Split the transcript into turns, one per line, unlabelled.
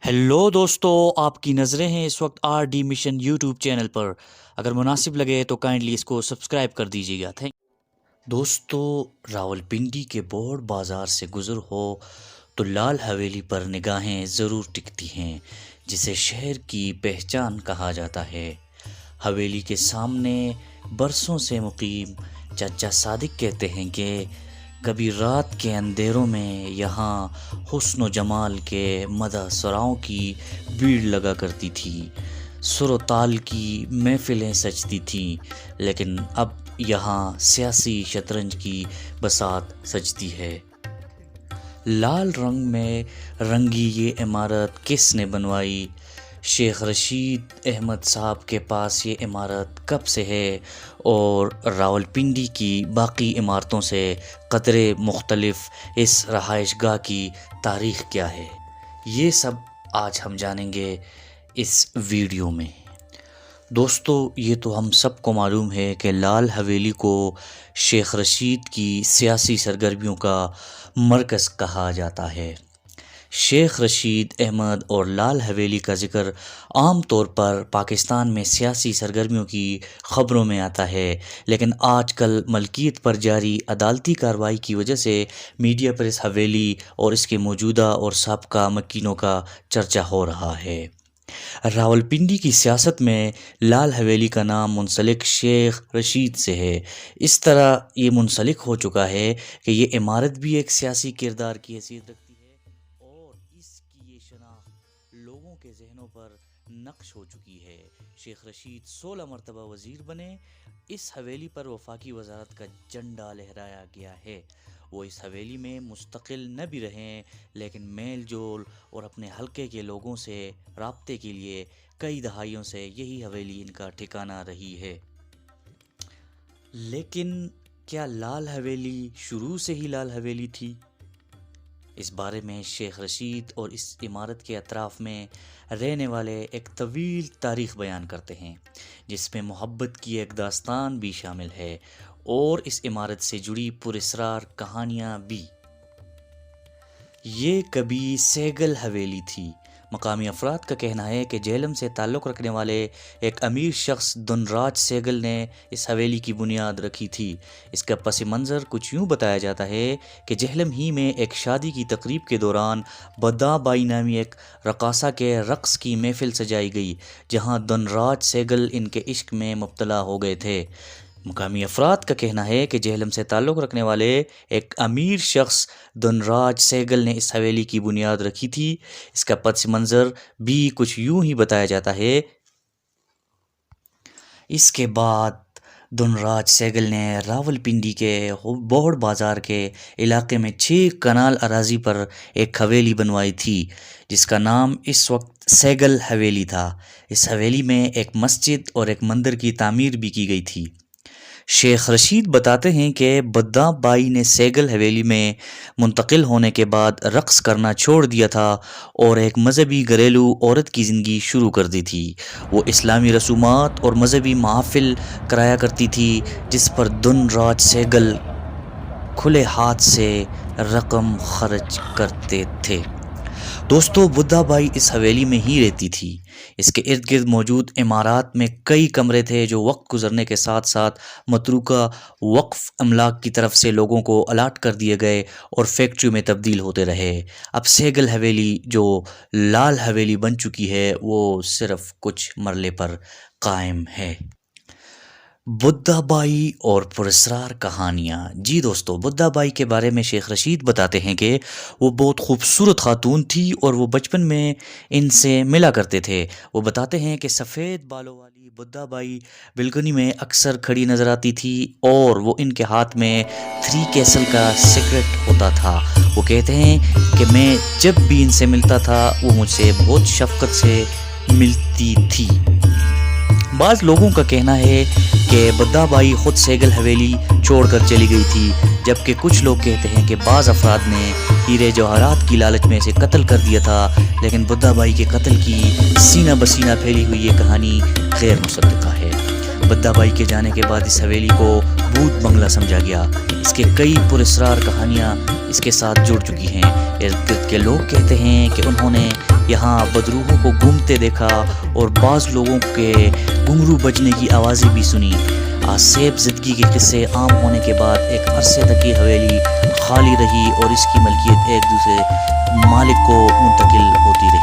Hello دوستو، آپ کی نظریں ہیں اس وقت R D mission YouTube channel پر۔ اگر مناسب لگے تو کائنڈلی اس کو سبسکرائب کر دیجیے گا۔ تھینک دوستو، راولپنڈی کے بوڑ بازار سے گزر ہو تو لال حویلی پر نگاہیں ضرور ٹکتی ہیں، جسے شہر کی پہچان کہا جاتا ہے۔ حویلی کے سامنے برسوں سے مقیم چچا صادق کہتے ہیں کہ کبھی رات کے اندھیروں میں یہاں حسن و جمال کے مدح سراؤں کی بھیڑ لگا کرتی تھی، سر و تال کی محفلیں سجتی تھیں، لیکن اب یہاں سیاسی شطرنج کی بساط سجتی ہے۔ لال رنگ میں رنگی یہ عمارت کس نے بنوائی؟ شیخ رشید احمد صاحب کے پاس یہ عمارت کب سے ہے، اور راولپنڈی کی باقی عمارتوں سے قدرے مختلف اس رہائش گاہ کی تاریخ کیا ہے؟ یہ سب آج ہم جانیں گے اس ویڈیو میں۔ دوستو، یہ تو ہم سب کو معلوم ہے کہ لال حویلی کو شیخ رشید کی سیاسی سرگرمیوں کا مرکز کہا جاتا ہے۔ شیخ رشید احمد اور لال حویلی کا ذکر عام طور پر پاکستان میں سیاسی سرگرمیوں کی خبروں میں آتا ہے، لیکن آج کل ملکیت پر جاری عدالتی کارروائی کی وجہ سے میڈیا پر اس حویلی اور اس کے موجودہ اور سابقہ مکینوں کا چرچا ہو رہا ہے۔ راولپنڈی کی سیاست میں لال حویلی کا نام منسلک شیخ رشید سے ہے۔ اس طرح یہ منسلک ہو چکا ہے کہ یہ عمارت بھی ایک سیاسی کردار کی حیثیت رکھتی ہے، اور اس کی یہ شناخت لوگوں کے ذہنوں پر نقش ہو چکی ہے۔ شیخ رشید 16 مرتبہ وزیر بنے۔ اس حویلی پر وفاقی وزارت کا جھنڈا لہرایا گیا ہے۔ وہ اس حویلی میں مستقل نہ بھی رہیں، لیکن میل جول اور اپنے حلقے کے لوگوں سے رابطے کے لیے کئی دہائیوں سے یہی حویلی ان کا ٹھکانہ رہی ہے۔ لیکن کیا لال حویلی شروع سے ہی لال حویلی تھی؟ اس بارے میں شیخ رشید اور اس عمارت کے اطراف میں رہنے والے ایک طویل تاریخ بیان کرتے ہیں، جس میں محبت کی ایک داستان بھی شامل ہے، اور اس عمارت سے جڑی پراسرار کہانیاں بھی۔ یہ کبھی سہگل حویلی تھی۔ مقامی افراد کا کہنا ہے کہ جہلم سے تعلق رکھنے والے ایک امیر شخص دھنراج سہگل نے اس حویلی کی بنیاد رکھی تھی۔ اس کا پس منظر کچھ یوں بتایا جاتا ہے کہ جہلم ہی میں ایک شادی کی تقریب کے دوران بدّا بائی نامی ایک رقاصہ کے رقص کی محفل سجائی گئی، جہاں دھنراج سہگل ان کے عشق میں مبتلا ہو گئے تھے۔ مقامی افراد کا کہنا ہے کہ جہلم سے تعلق رکھنے والے ایک امیر شخص دھنراج سہگل نے اس حویلی کی بنیاد رکھی تھی۔ اس کا پس منظر بھی کچھ یوں ہی بتایا جاتا ہے۔ اس کے بعد دھنراج سہگل نے راولپنڈی کے بوڑ بازار کے علاقے میں 6 کنال اراضی پر ایک حویلی بنوائی تھی، جس کا نام اس وقت سہگل حویلی تھا۔ اس حویلی میں ایک مسجد اور ایک مندر کی تعمیر بھی کی گئی تھی۔ شیخ رشید بتاتے ہیں کہ بدّا بائی نے سہگل حویلی میں منتقل ہونے کے بعد رقص کرنا چھوڑ دیا تھا اور ایک مذہبی گھریلو عورت کی زندگی شروع کر دی تھی۔ وہ اسلامی رسومات اور مذہبی محافل کرایا کرتی تھی، جس پر دھنراج سہگل کھلے ہاتھ سے رقم خرچ کرتے تھے۔ دوستو، بدّا بائی اس حویلی میں ہی رہتی تھی۔ اس کے ارد گرد موجود عمارات میں کئی کمرے تھے جو وقت گزرنے کے ساتھ ساتھ متروکہ وقف املاک کی طرف سے لوگوں کو الاٹ کر دیے گئے اور فیکٹریوں میں تبدیل ہوتے رہے۔ اب سہگل حویلی جو لال حویلی بن چکی ہے، وہ صرف کچھ مرلے پر قائم ہے۔ بدّا بائی اور پراسرار کہانیاں۔ جی دوستو، بدّا بائی کے بارے میں شیخ رشید بتاتے ہیں کہ وہ بہت خوبصورت خاتون تھی اور وہ بچپن میں ان سے ملا کرتے تھے۔ وہ بتاتے ہیں کہ سفید بالوں والی بدّا بائی بالکنی میں اکثر کھڑی نظر آتی تھی، اور وہ ان کے ہاتھ میں 3 کیسل کا سگریٹ ہوتا تھا۔ وہ کہتے ہیں کہ میں جب بھی ان سے ملتا تھا، وہ مجھ سے بہت شفقت سے ملتی تھی۔ بعض لوگوں کا کہنا ہے کہ بدّا بائی خود سہگل حویلی چھوڑ کر چلی گئی تھی، جبکہ کچھ لوگ کہتے ہیں کہ بعض افراد نے ہیرے جواہرات کی لالچ میں اسے قتل کر دیا تھا، لیکن بدّا بائی کے قتل کی سینہ بسینہ پھیلی ہوئی یہ کہانی غیر مصدقہ ہے۔ بدّا بائی کے جانے کے بعد اس حویلی کو بھوت بنگلہ سمجھا گیا۔ اس کے کئی پراسرار کہانیاں اس کے ساتھ جڑ چکی ہیں۔ ارد گرد کے لوگ کہتے ہیں کہ انہوں نے یہاں بدروحوں کو گھومتے دیکھا اور بعض لوگوں کے گھنگرو بجنے کی آوازیں بھی سنی۔ آصف زدگی کے قصے عام ہونے کے بعد ایک عرصے تک یہ حویلی خالی رہی اور اس کی ملکیت ایک دوسرے مالک کو منتقل ہوتی رہی۔